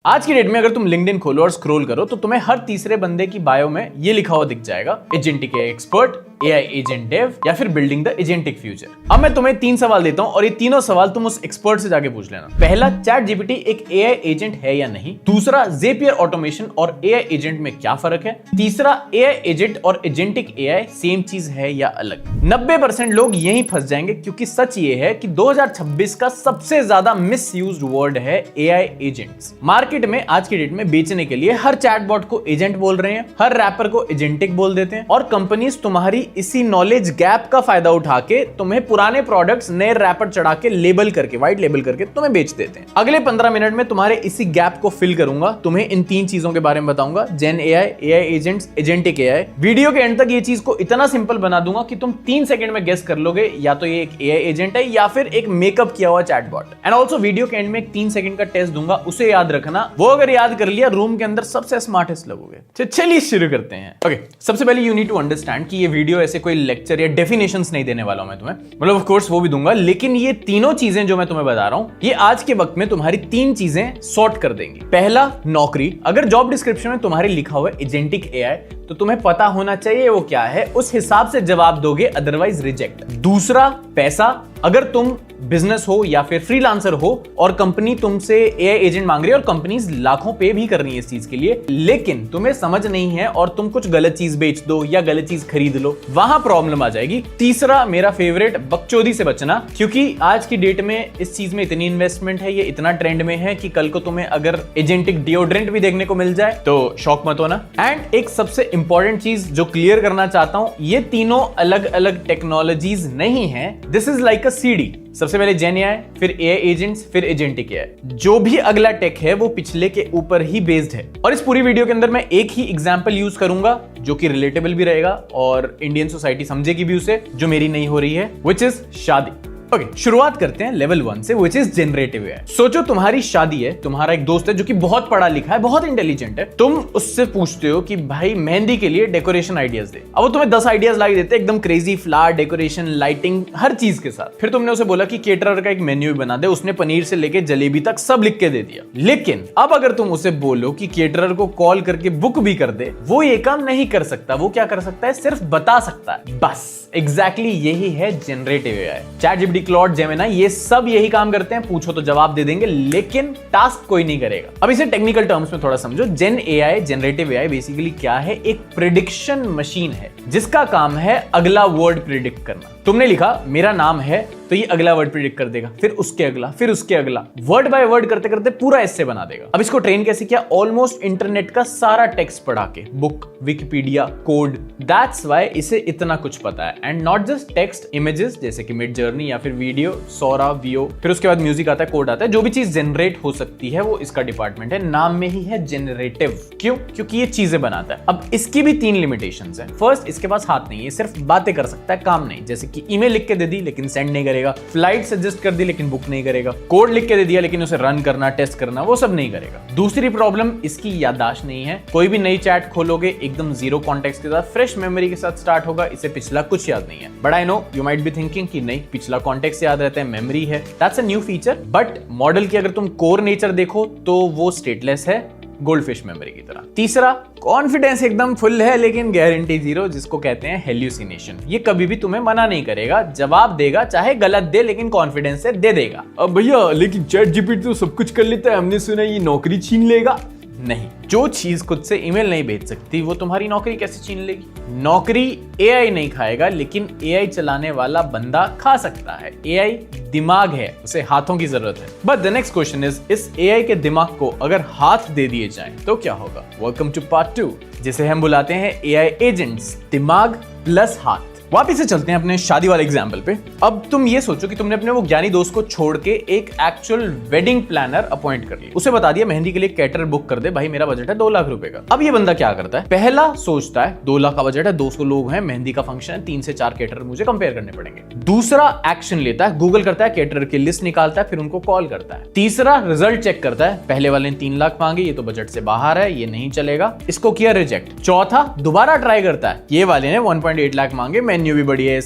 आज की डेट में अगर तुम लिंक्डइन खोलो और स्क्रॉल करो तो तुम्हें हर तीसरे बंदे की बायो में ये लिखा हुआ दिख जाएगा, agentic AI expert, AI agent dev या फिर बिल्डिंग द एजेंटिक फ्यूचर। अब मैं तुम्हें 3 सवाल देता हूं और ये तीनों सवाल तुम उस एक्सपर्ट से जाके पूछ लेना। पहला, चैट जीपीटी एक एआई एजेंट है या नहीं। दूसरा, ज़ेपियर ऑटोमेशन और एआई एजेंट में क्या फर्क है। तीसरा, एआई एजेंट और एजेंटिक एआई सेम चीज है या अलग। 90% लोग यहीं फंस जाएंगे क्योंकि सच ये है कि 2026 का सबसे ज्यादा मिसयूज्ड वर्ड है एआई एजेंट्स। मार्केट में आज की डेट में बेचने के लिए हर चैटबॉट को एजेंट बोल रहे हैं, हर रैपर को एजेंटिक बोल देते हैं और कंपनीज तुम्हारी इसी नॉलेज गैप का फायदा उठा के तुम्हें पुराने प्रोडक्ट्स नए रैपर चढ़ा के लेबल करके, व्हाइट लेबल करके तुम्हें बेच देते हैं। अगले 15 मिनट में तुम्हारे इसी गैप को फिल करूंगा, तुम्हें इन 3 चीजों के बारे में बताऊंगा, gen AI, AI agents, agentic AI. Video के एंड तक ये चीज को इतना सिंपल बना दूंगा कि तुम 3 सेकंड में गेस कर लोगे या तो ये एक एआई एजेंट है या फिर एक मेकअप किया हुआ चैटबॉट। एंड ऑल्सो वीडियो के एंड में एक 3 सेकंड का टेस्ट दूंगा, उसे याद रखना। वो अगर याद कर लिया रूम के अंदर सबसे स्मार्टेस्ट लगोगे। चलिए शुरू करते हैं। ओके, सबसे पहले यू नीड टू अंडरस्टैंड कि ये वीडियो ऐसे कोई लेक्चर या डेफिनेशंस नहीं देने वाला हूं मैं तुम्हें, मतलब ऑफ कोर्स वो भी दूंगा, लेकिन ये तीनों चीजें जो मैं तुम्हें बता रहा हूं ये आज के वक्त में तुम्हारी 3 चीजें सॉर्ट कर देंगी। पहला, नौकरी। अगर जॉब डिस्क्रिप्शन में तुम्हारे लिखा हुआ है एजेंटिक एआई तो तुम्हें पता होना चाहिए वो क्या है, उस हिसाब से जवाब दोगे, अदरवाइज रिजेक्ट। दूसरा, पैसा। अगर तुम बिजनेस हो या फिर फ्रीलांसर हो और कंपनी तुमसे एआई एजेंट मांग रही है और कंपनीज लाखों पे भी कर रही है इस चीज के लिए, लेकिन तुम्हें समझ नहीं है और तुम कुछ गलत चीज बेच दो या गलत चीज खरीद लो, वहां प्रॉब्लम आ जाएगी। तीसरा, मेरा फेवरेट, बकचोदी से बचना, क्योंकि आज की डेट में इस चीज में इतनी इन्वेस्टमेंट है, ये इतना ट्रेंड में है कि कल को तुम्हें अगर एजेंटिक डिओड्रेंट भी देखने को मिल जाए तो शॉक मत होना। एंड एक सबसे इंपॉर्टेंट चीज जो क्लियर करना चाहता हूं, ये तीनों अलग अलग टेक्नोलॉजीज नहीं है, this is like a CD. सबसे पहले जेन एआई, फिर एआई एजेंट्स, फिर एजेंटिक एआई। जो भी अगला टेक है वो पिछले के ऊपर ही बेस्ड है। और इस पूरी वीडियो के अंदर मैं एक ही एग्जांपल यूज करूंगा जो कि रिलेटेबल भी रहेगा और इंडियन सोसाइटी समझेगी भी उसे, जो मेरी नहीं हो रही है, व्हिच इज शादी। ओके, शुरुआत करते हैं लेवल 1 से, व्हिच इज जनरेटिव एआई। सोचो तुम्हारी शादी है, तुम्हारा एक दोस्त है जो कि बहुत पढ़ा लिखा है, बहुत इंटेलिजेंट है, तुम उससे पूछते हो कि भाई मेहंदी के लिए डेकोरेशन आइडियाज दे। अब वो तुम्हें 10 आइडियाज ला देते हैं, एकदम क्रेजी, फ्लावर डेकोरेशन, लाइटिंग, हर चीज के साथ। फिर तुमने उसे बोला कि केटरर का एक मेन्यू भी बना दे, उसने पनीर से लेके जलेबी तक सब लिख के दे दिया। लेकिन अब अगर तुम उसे बोलो कि केटरर को कॉल करके बुक भी कर दे, वो ये काम नहीं कर सकता। वो क्या कर सकता है? सिर्फ बता सकता है, बस। एग्जैक्टली यही है generative AI. Chat GPT, Claude, Gemini, ये सब यही काम करते हैं, पूछो तो जवाब दे देंगे, लेकिन टास्क कोई नहीं करेगा। अब इसे टेक्निकल टर्म्स में थोड़ा समझो। जेन एआई, जनरेटिव एआई बेसिकली क्या है? एक प्रिडिक्शन मशीन है जिसका काम है अगला वर्ड प्रिडिक्ट करना। तुमने लिखा मेरा नाम है तो ये अगला वर्ड प्रिडिक्ट कर देगा, फिर उसके अगला, फिर उसके अगला, वर्ड बाय वर्ड करते करते पूरा एस्से बना देगा। अब इसको ट्रेन कैसे किया? ऑलमोस्ट इंटरनेट का सारा टेक्स्ट पढ़ा के, book, Wikipedia, code. That's why इसे इतना कुछ पता है। And not just text, images जैसे कि मिड जर्नी या फिर वीडियो, सौरा, वियो, फिर उसके बाद म्यूजिक आता है, कोड आता है। जो भी चीज जनरेट हो सकती है वो इसका डिपार्टमेंट है। नाम में ही है जनरेटिव। क्यों? क्योंकि ये चीजें बनाता है। अब इसकी भी 3 लिमिटेशंस है। फर्स्ट, इसके पास हाथ नहीं है, सिर्फ बातें कर सकता है, काम नहीं। जैसे कि ईमेल लिख के दे दी लेकिन सेंड नहीं करेगा, फ्लाइट सजेस्ट कर दी लेकिन बुक नहीं करेगा, कोड लिख के दे दिया लेकिन उसे रन करना, टेस्ट करना, वो सब नहीं करेगा। दूसरी प्रॉब्लम, इसकी याददाश्त नहीं है। कोई भी नई चैट खोलोगे एकदम जीरो कॉन्टेक्स्ट के साथ, फ्रेश मेमोरी के साथ स्टार्ट होगा, इसे पिछला कुछ याद नहीं है। But I know you might be thinking कि नहीं, पिछला कॉन्टेक्स्ट याद रहता है, मेमोरी है। That's a new feature, but model की अगर तुम कोर नेचर देखो तो वो स्टेटलेस है, गोल्डफिश मेमोरी की तरह। तीसरा, कॉन्फिडेंस एकदम फुल है लेकिन गारंटी जीरो, जिसको कहते हैं हेल्यूसिनेशन। ये कभी भी तुम्हें मना नहीं करेगा, जवाब देगा, चाहे गलत दे लेकिन कॉन्फिडेंस से दे देगा। अब भैया लेकिन चैट जीपीटी तो सब कुछ कर लेता है, हमने सुना ये नौकरी छीन लेगा। नहीं, जो चीज खुद से ईमेल नहीं भेज सकती वो तुम्हारी नौकरी कैसे छीन लेगी? नौकरी एआई नहीं खाएगा, लेकिन एआई चलाने वाला बंदा खा सकता है। एआई दिमाग है, उसे हाथों की जरूरत है। But the next question is, इस एआई के दिमाग को अगर हाथ दे दिए जाएं तो क्या होगा? वेलकम टू पार्ट 2, जिसे हम बुलाते हैं एआई एजेंट्स, दिमाग प्लस हाथ। वापिस से चलते हैं अपने शादी वाले एग्जाम्पल पे। अब तुम ये सोचो कि तुमने अपने वो ज्ञानी दोस्त को छोड़ के एक एक्चुअल वेडिंग प्लानर अपॉइंट कर लिया। उसे बता दिया मेहंदी के लिए कैटर बुक कर दे, भाई मेरा बजट है 2 लाख रुपए का। अब ये बंदा क्या करता है? पहला सोचता है 2 लाख का बजट है, 200 लोग हैं, मेहंदी का फंक्शन है, 3 से 4 कैटर मुझे कंपेयर करने पड़ेंगे। दूसरा, एक्शन लेता है, गूगल करता है, कैटर की लिस्ट निकालता है, फिर उनको कॉल करता है। तीसरा, रिजल्ट चेक करता है, पहले वाले ने 3 लाख मांगे, ये तो बजट से बाहर है, ये नहीं चलेगा, इसको किया रिजेक्ट। चौथा, दोबारा ट्राई करता है, ये वाले ने 1.8 लाख मांगे, मेन्यू भी बढ़िया है,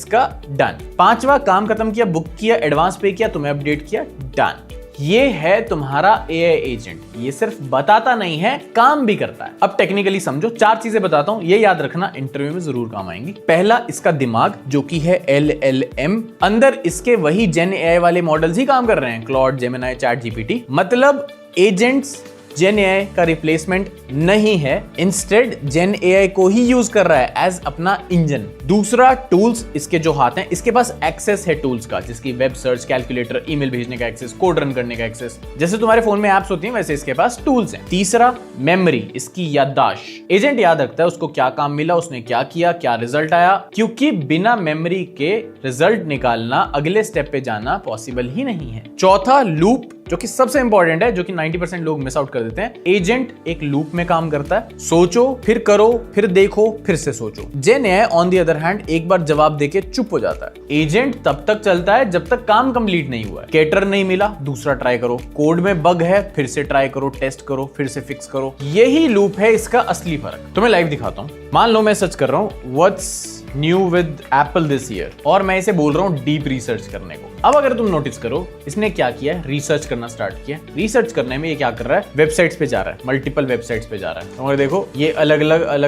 डन। 5वां, काम खत्म किया, बुक किया, एडवांस पे किया, तुम्हें अपडेट किया, डन। ये है तुम्हारा एआई एजेंट। ये सिर्फ बताता नहीं है, काम भी करता है। अब टेक्निकली समझो, 4 चीजें बताता हूं, ये याद रखना, इंटरव्यू में जरूर काम आएंगी। पहला, इसका दिमाग जो कि है LLM। अंदर इसके वही जेन एआई वाले मॉडल्स ही काम कर रहे हैं, क्लॉड, जेमिनी, चैट जीपीटी। मतलब एजेंट्स जेन एआई का रिप्लेसमेंट नहीं है, इंस्टेड जेन एआई को ही यूज कर रहा है एज अपना इंजन। दूसरा, टूल्स इसके जो हाथ हैं, इसके पास एक्सेस है टूल्स का, जिसकी वेब सर्च, कैलकुलेटर, ईमेल भेजने का एक्सेस, कोड रन करने का एक्सेस। जैसे तुम्हारे फोन में एप्स होती हैं, वैसे इसके पास टूल्स हैं। तीसरा, मेमोरी, इसकी याददाश्त। एजेंट याद रखता है उसको क्या काम मिला, उसने क्या किया, क्या रिजल्ट आया, क्योंकि बिना मेमोरी के रिजल्ट निकालना, अगले स्टेप पे जाना पॉसिबल ही नहीं है। चौथा, लूप, जो कि सबसे इंपॉर्टेंट है, जो कि 90% लोग मिस आउट कर देते हैं। एजेंट एक लूप में काम करता है, सोचो, फिर करो, फिर देखो, फिर से सोचो। Gen AI on the other hand एक बार जवाब देके चुप हो जाता है। एजेंट तब तक चलता है जब तक काम कंप्लीट नहीं हुआ है। कैटर नहीं मिला, दूसरा ट्राई करो, कोड में बग है, फिर से ट्राई करो, टेस्ट करो, फिर से फिक्स करो। यही लूप है इसका असली फर्क। तुम्हें लाइव दिखाता हूं। मान लो मैं सर्च कर रहा हूं what's new with Apple this year, और मैं इसे बोल रहा हूं डीप रिसर्च करने को। अब अगर तुम नोटिस करो, इसने क्या किया, रिसर्च करना स्टार्ट किया। रिसर्च करने में ये क्या कर रहा है, वेबसाइट्स पे जा रहा है, मल्टीपल वेबसाइट्स पे जा रहा है। और देखो, ये अलग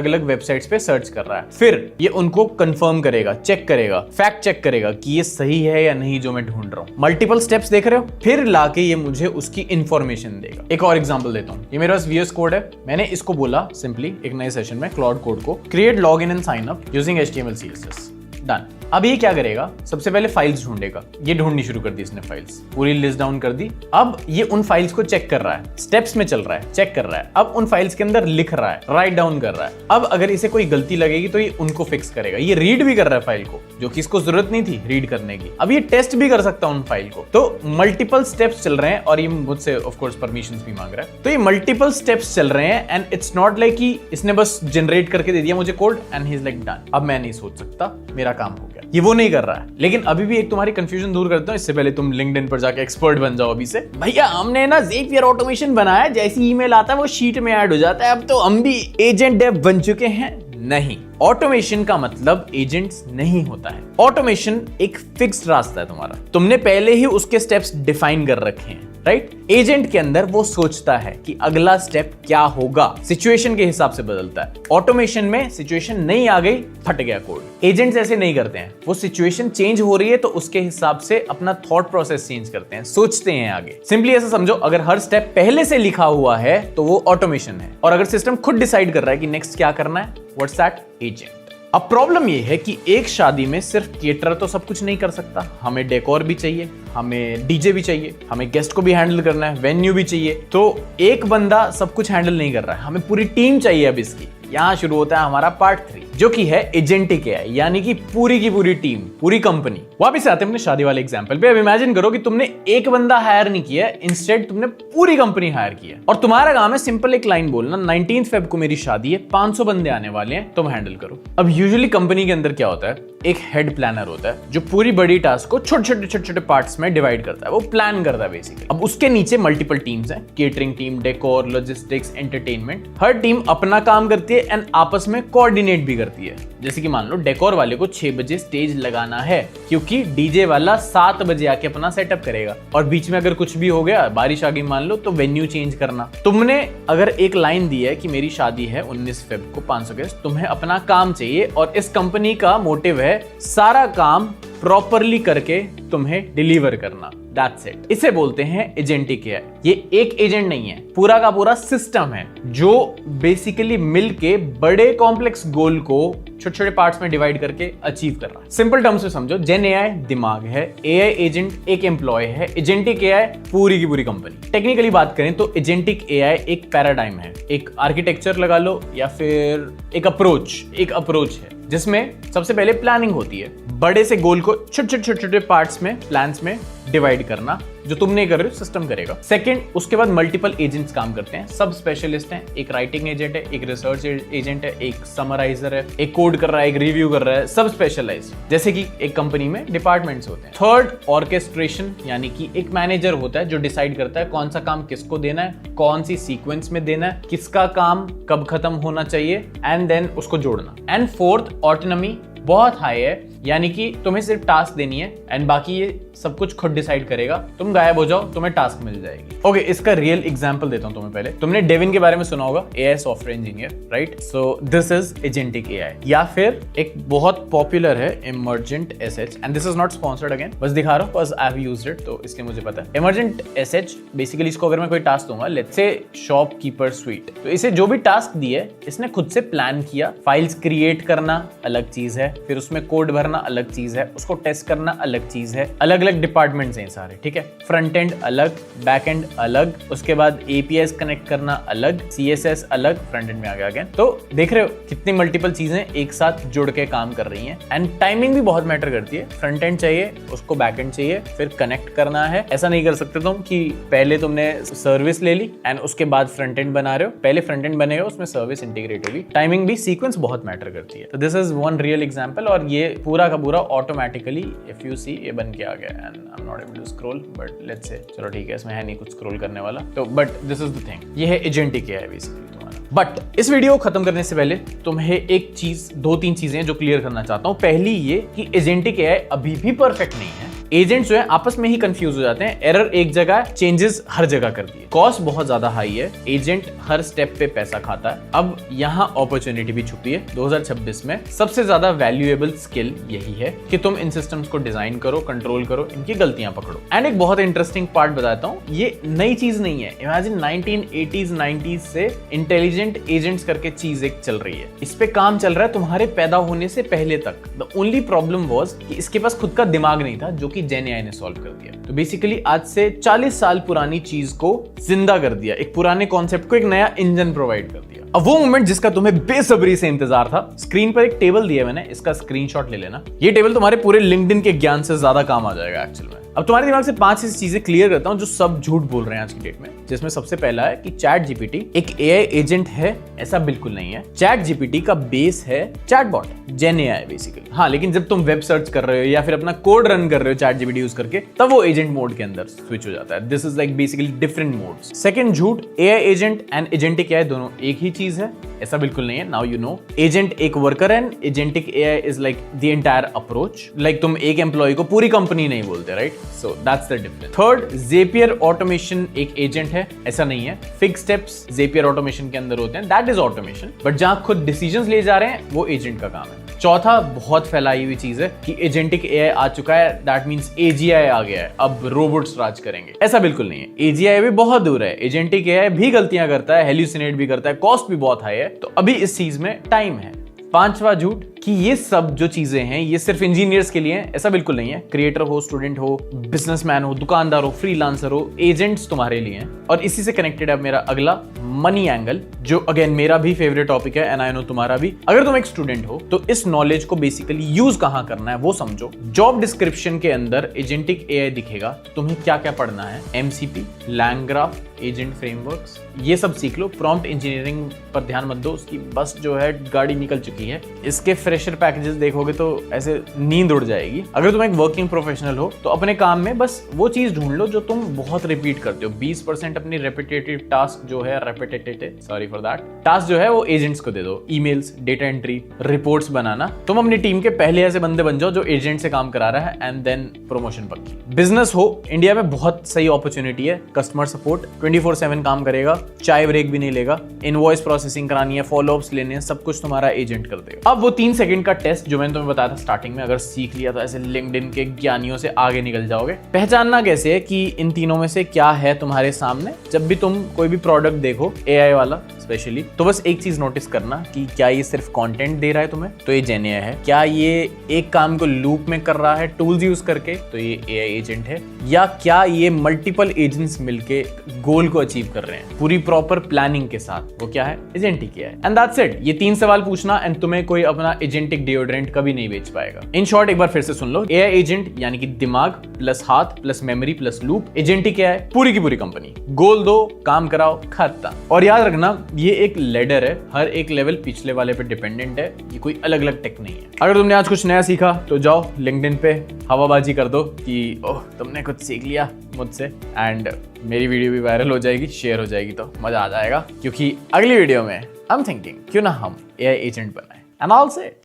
अलग वेबसाइट्स पे सर्च कर रहा है। फिर ये उनको कंफर्म करेगा, चेक करेगा, फैक्ट चेक करेगा कि ये सही है या नहीं जो मैं ढूंढ रहा हूँ। मल्टीपल स्टेप्स देख रहे हो, फिर लाके ये मुझे उसकी इंफॉर्मेशन देगा। एक और एग्जाम्पल देता हूँ। ये मेरे पास VS कोड है, मैंने इसको बोला सिंपली एक नए सेशन में क्लाउड कोड को, create log in and sign up using HTML CSS। Done. अब ये क्या करेगा, सबसे पहले फाइल्स ढूंढेगा। ये ढूंढनी शुरू कर दी इसने, फाइल्स पूरी लिस्ट डाउन कर दी। अब ये उन फाइल्स को चेक कर रहा है, स्टेप्स में चल रहा है, चेक कर रहा है। अब उन फाइल्स के अंदर लिख रहा है, राइट डाउन कर रहा है। अब अगर इसे कोई गलती लगेगी तो ये उनको फिक्स करेगा। ये रीड भी कर रहा है फाइल को, जो कि इसको जरूरत नहीं थी रीड करने की। अब ये टेस्ट भी कर सकता है उन फाइल को। तो मल्टीपल स्टेप्स चल रहे हैं, और ये मुझसे ऑफ कोर्स परमिशंस भी मांग रहा है। तो ये मल्टीपल स्टेप्स चल रहे हैं, एंड इट्स नॉट लाइक कि इसने बस जनरेट करके दे दिया मुझे code and he is like done, अब मैं नहीं सोच सकता, मेरा काम हो गया। ये वो नहीं कर रहा है। लेकिन अभी भी एक तुम्हारी कंफ्यूजन दूर करता हूं, इससे पहले तुम लिंक्डइन पर जाके एक्सपर्ट बन जाओ अभी से। भैया हमने ना ज़ेपियर ऑटोमेशन बनाया, जैसी ईमेल आता है वो शीट में ऐड हो जाता है, अब तो हम भी एजेंट डेव बन चुके हैं। नहीं, ऑटोमेशन का मतलब एजेंट्स नहीं होता है। ऑटोमेशन एक फिक्स्ड रास्ता है तुम्हारा, तुमने पहले ही उसके स्टेप्स डिफाइन कर रखे हैं, राइट? एजेंट के अंदर वो सोचता है कि अगला स्टेप क्या होगा, सिचुएशन के हिसाब से बदलता है। ऑटोमेशन में सिचुएशन नहीं आ गई, फट गया कोड। एजेंट्स ऐसे नहीं करते हैं, वो सिचुएशन चेंज हो रही है तो उसके हिसाब से अपना थॉट प्रोसेस चेंज करते हैं, सोचते हैं आगे। सिंपली ऐसा समझो, अगर हर स्टेप पहले से लिखा हुआ है तो वो ऑटोमेशन है, और अगर सिस्टम खुद डिसाइड कर रहा है कि नेक्स्ट क्या करना है, व्हाट्स दैट? एजेंट। अब प्रॉब्लम ये है कि एक शादी में सिर्फ केटरर तो सब कुछ नहीं कर सकता, हमें डेकोर भी चाहिए, हमें डीजे भी चाहिए, हमें गेस्ट को भी हैंडल करना है, वेन्यू भी चाहिए। तो एक बंदा सब कुछ हैंडल नहीं कर रहा है, हमें पूरी टीम चाहिए। अब इसकी यहां शुरू होता है हमारा पार्ट 3, जो कि है एजेंटिक एआई, यानी कि पूरी की पूरी टीम, पूरी कंपनी। वापस आते हैं अपने शादी वाले एग्जांपल पे। अब इमेजिन करो कि तुमने एक बंदा हायर नहीं किया, इंस्टेड तुमने पूरी कंपनी हायर किया, और तुम्हारा काम है सिंपल एक लाइन बोलना, 19 फेब को मेरी शादी है, 500 बंदे आने वाले हैं, तुम हैंडल करो। अब यूजुअली कंपनी के अंदर क्या होता है, एक हेड प्लानर होता है जो पूरी बड़ी टास्क को छोटे छोटे पार्ट्स में डिवाइड करता है, वो प्लान करता है बेसिकली। अब उसके नीचे मल्टीपल टीम्स हैं, catering team, decor, logistics, entertainment. हर टीम अपना काम करती है एंड आपस में कोऑर्डिनेट भी करती है। जैसे कि मान लो डेकोर वाले को 6 बजे स्टेज लगाना है, क्योंकि डीजे वाला 7 बजे आके अपना सेटअप करेगा, और बीच में अगर कुछ भी हो गया, बारिश आ गई मान लो, तो वेन्यू चेंज करना। तुमने अगर एक लाइन दी है कि मेरी शादी है 19 फेब को, 500 गेस्ट, तुम्हें अपना काम चाहिए, और इस कंपनी का मोटिव है सारा काम प्रॉपरली करके तुम्हें डिलीवर करना। That's it. इसे बोलते हैं एजेंटिक एआई। ये एक एजेंट नहीं है, पूरा का पूरा सिस्टम है जो बेसिकली मिलके बड़े कॉम्प्लेक्स गोल को छोटे छोटे पार्ट्स में डिवाइड करके अचीव कर रहा है। सिंपल टर्म्स में समझो, जेन एआई दिमाग है, एआई एजेंट एक एम्प्लॉय है, एजेंटिक एआई पूरी की पूरी कंपनी। टेक्निकली बात करें तो एजेंटिक एआई एक पैराडाइम है, एक आर्किटेक्चर लगा लो, या फिर एक अप्रोच है, जिसमें सबसे पहले प्लानिंग होती है, बड़े से गोल को छोटे छोटे पार्ट्स में, प्लान्स में डिवाइड करना, जो तुम नहीं कर रहे हो सिस्टम करेगा। सेकंड, उसके बाद मल्टीपल एजेंट्स काम करते हैं, सब स्पेशलिस्ट हैं, एक राइटिंग एजेंट है, एक रिसर्च एजेंट है, एक समराइजर है, एक कोड कर रहा है, एक रिव्यू कर रहा है, सब स्पेशलाइज्ड, जैसे कि एक कंपनी में डिपार्टमेंट्स होते हैं। थर्ड, ऑर्केस्ट्रेशन, यानी कि एक मैनेजर होता है जो डिसाइड करता है कौन सा काम किसको देना है, कौन सी सीक्वेंस में देना है, किसका काम कब खत्म होना चाहिए, एंड देन उसको जोड़ना। एंड फोर्थ, ऑटोनॉमी बहुत हाई है, यानी कि तुम्हें सिर्फ टास्क देनी है एंड बाकी ये सब कुछ खुद डिसाइड करेगा, तुम गायब हो जाओ, तुम्हें टास्क मिल जाएगी। ओके, इसका रियल एग्जांपल देता हूं तुम्हें। पहले तुमने डेविन के बारे में सुना होगा, AI software engineer, right? So this is agentic AI. या फिर एक बहुत पॉपुलर है emergent SH, and this is not sponsored again, बस दिखा रहा हूं, बस आई हैव यूज्ड इट तो इसलिए मुझे पता है। इमर्जेंट एसएच बेसिकली, इसको अगर मैं कोई टास्क दूंगा, लेट्स से शॉपकीपर स्वीट, तो इसे जो भी टास्क दिए इसने खुद से प्लान किया। फाइल्स क्रिएट करना अलग चीज है, फिर उसमें कोड भरना अलग चीज है, उसको टेस्ट करना अलग चीज है। अलग अलग डिपार्टमेंट्स हैं सारे, ठीक है? फ्रंट एंड अलग, बैक एंड अलग, उसके बाद एपीआई कनेक्ट करना अलग, सीएसएस अलग, फ्रंट एंड में आ गया अगेन। तो देख रहे हो कितनी मल्टीपल चीजें एक साथ जुड़ के काम कर रही हैं। एंड टाइमिंग भी बहुत मैटर करती है। फ्रंट एंड चाहिए, उसको बैक एंड चाहिए, फिर कनेक्ट करना है। ऐसा नहीं कर सकते तुम कि पहले तुमने सर्विस ले ली एंड उसके बाद फ्रंट एंड बना रहे हो। पहले फ्रंट एंड बनेगा, उसमें सर्विस इंटीग्रेट होगी। टाइमिंग भी, सीक्वेंस बहुत मैटर करती है। तो this is one real example, और ये पूरा का पूरा ऑटोमेटिकली इफ यू सी ये बन के आ गया। And I am not able to scroll, but let's say, चलो ठीक है, इसमें है नहीं कुछ स्क्रॉल करने वाला। तो but this is the thing, ये है एजेंटिक एआई बेसिकली तुम्हारा। बट इस वीडियो को खत्म करने से पहले तुम्हें एक चीज, दो तीन चीजें जो क्लियर करना चाहता हूं। पहली ये कि एजेंटिक एआई अभी भी परफेक्ट नहीं है। एजेंट्स जो है आपस में ही कंफ्यूज हो जाते हैं। एरर एक जगह है, चेंजेस हर जगह कर दिए। कॉस्ट बहुत ज्यादा हाई है, एजेंट हर स्टेप पे पैसा खाता है। अब यहाँ अपॉर्चुनिटी भी छुपी है। 2026 में सबसे ज्यादा वैल्यूएबल स्किल यही है कि तुम इन सिस्टम्स को डिजाइन करो, कंट्रोल करो, इनकी गलतियां पकड़ो। एंड एक बहुत इंटरेस्टिंग पार्ट बताता हूँ, ये नई चीज नहीं है। इमेजिन 1980s 90s से इंटेलिजेंट एजेंट्स करके चीज एक चल रही है। इस पे काम चल रहा है तुम्हारे पैदा होने से पहले तक। द ओनली प्रॉब्लम वाज कि इसके पास खुद का दिमाग नहीं था, जो कि जेन एआई ने सॉल्व कर दिया। तो बेसिकली आज से 40 साल पुरानी चीज को जिंदा कर दिया, एक पुराने कॉन्सेप्ट को एक नया इंजन प्रोवाइड कर दिया। अब वो मोमेंट जिसका तुम्हें बेसब्री से इंतजार था, स्क्रीन पर एक टेबल दिया मैंने, इसका स्क्रीनशॉट ले लेना। ये टेबल तुम्हारे पूरे लिंक्डइन के ज्ञान से ज्यादा काम आ जाएगा एक्चुअल में। अब तुम्हारे दिमाग से 5 ऐसी चीजें क्लियर करता हूं जो सब झूठ बोल रहे हैं आज की डेट में, जिसमें सबसे पहला है कि चैट जीपीटी एक एआई एजेंट है। ऐसा बिल्कुल नहीं है। चैट जीपीटी का बेस है चैटबॉट, जेन एआई बेसिकली। हाँ, लेकिन जब तुम वेब सर्च कर रहे हो या फिर अपना कोड रन कर रहे हो चैट जीपीटी यूज करके, तब वो एजेंट मोड के अंदर स्विच हो जाता है। This is like basically different modes. Second झूठ, AI agent and agentic AI दोनों एक ही चीज है। ऐसा बिल्कुल नहीं है। नाउ यू नो, एजेंट एक worker and agentic AI is like the entire approach. Like तुम एक एम्प्लॉय को पूरी कंपनी नहीं बोलते, right? So that's the difference. Third, Zapier automation एक एजेंट है। ऐसा नहीं है। फिक्स स्टेप्स ज़ेपियर ऑटोमेशन के अंदर होते हैं, दैट इज ऑटोमेशन। बट जहां खुद डिसीजंस ले जा रहे हैं, वो एजेंट का काम है। चौथा, बहुत फैलाई हुई चीज है कि एजेंटिक एआई आ चुका है, दैट मींस एजीआई आ गया है, अब रोबोट्स राज करेंगे। ऐसा बिल्कुल नहीं है। एजीआई भी बहुत दूर है। एजेंटिक एआई भी गलतियां करता है, हेल्यूसिनेट भी करता है, कॉस्ट भी बहुत हाई है। तो अभी इस चीज में टाइम है। पांचवा झूठ कि ये सब जो चीजें हैं ये सिर्फ इंजीनियर्स के लिए हैं। ऐसा बिल्कुल नहीं है। क्रिएटर हो, स्टूडेंट हो, बिजनेसमैन हो, दुकानदार हो, फ्रीलांसर हो, एजेंट्स तुम्हारे लिए हैं। और इसी से कनेक्टेड है मेरा अगला मनी एंगल, जो अगेन मेरा भी फेवरेट टॉपिक है एंड आई नो तुम्हारा भी। अगर तुम एक स्टूडेंट हो तो इस नॉलेज को बेसिकली यूज कहां करना है वो समझो। जॉब डिस्क्रिप्शन के अंदर एजेंटिक एआई दिखेगा, तुम्हें क्या क्या पढ़ना है, एमसीपी, लैंग्राफ, एजेंट फ्रेमवर्क्स, ये सब सीख लो। प्रॉम्प्ट इंजीनियरिंग पर ध्यान मत दो, उसकी बस जो है गाड़ी निकल चुकी है। इसके फ्रेशर पैकेजेस देखोगे तो ऐसे नींद उड़ जाएगी। अगर तुम एक वर्किंग प्रोफेशनल हो तो अपने काम में बस वो चीज ढूंढ लो जो तुम बहुत रिपीट करते हो। 20% अपनी रेपिटेटिव टास्क जो है, सॉरी फॉर दैट टास्क जो है वो एजेंट्स को दे दो। ईमेल्स, डेटा एंट्री, रिपोर्ट्स बनाना। तुम अपनी टीम के पहले ऐसे बंदे बन जाओ जो एजेंट से काम करा रहा है, एंड देन प्रमोशन पक्की। बिजनेस हो, इंडिया में बहुत सही अपॉर्चुनिटी है। कस्टमर सपोर्ट 24/7 काम करेगा, चाय ब्रेक भी नहीं लेगा। इनवॉइस प्रोसेसिंग करानी है, फॉलोअप्स लेने हैं, सब कुछ तुम्हारा एजेंट कर देगा। अब वो 3 सेकंड का टेस्ट जो मैंने तुम्हें बताया था स्टार्टिंग में, अगर सीख लिया तो ऐसे लिंक्डइन के ज्ञानियों से आगे निकल जाओगे। पहचानना कैसे है कि इन तीनों में से क्या है तुम्हारे सामने। जब भी तुम कोई भी प्रोडक्ट देखो, एआई वाला स्पेशली, तो बस एक चीज नोटिस करना कि क्या ये सिर्फ कंटेंट दे रहा है तुम्हें, तो ये जेन एआई है। क्या ये एक काम को लूप में कर रहा है टूल्स यूज करके, तो ये एआई एजेंट है। या क्या ये मल्टीपल एजेंट्स मिलके गोल को अचीव कर रहे हैं पूरी प्रॉपर प्लानिंग के साथ, वो क्या है, agentic AI. And that's it. ये 3 सवाल पूछना एंड तुम्हें कोई अपना एजेंटिक डिओड्रेंट कभी नहीं बेच पाएगा। इन शॉर्ट एक बार फिर से सुन लो, एआई एजेंट यानी कि दिमाग प्लस हाथ plus memory plus loop. Agentic AI पूरी की पूरी कंपनी, गोल दो, काम कराओ, खत्म। और याद रखना ये एक लेडर है, हर एक लेवल पिछले वाले पे डिपेंडेंट है, ये कोई अलग अलग टेक नहीं है। अगर तुमने आज कुछ नया सीखा तो जाओ लिंक्डइन पे हवाबाजी कर दो कि ओह तुमने कुछ सीख लिया मुझसे, एंड मेरी वीडियो भी वायरल हो जाएगी, शेयर हो जाएगी, तो मजा आ जाएगा। क्योंकि अगली वीडियो में आई एम थिंकिंग क्यों ना हम एआई एजेंट बनाए, एंड ऑल से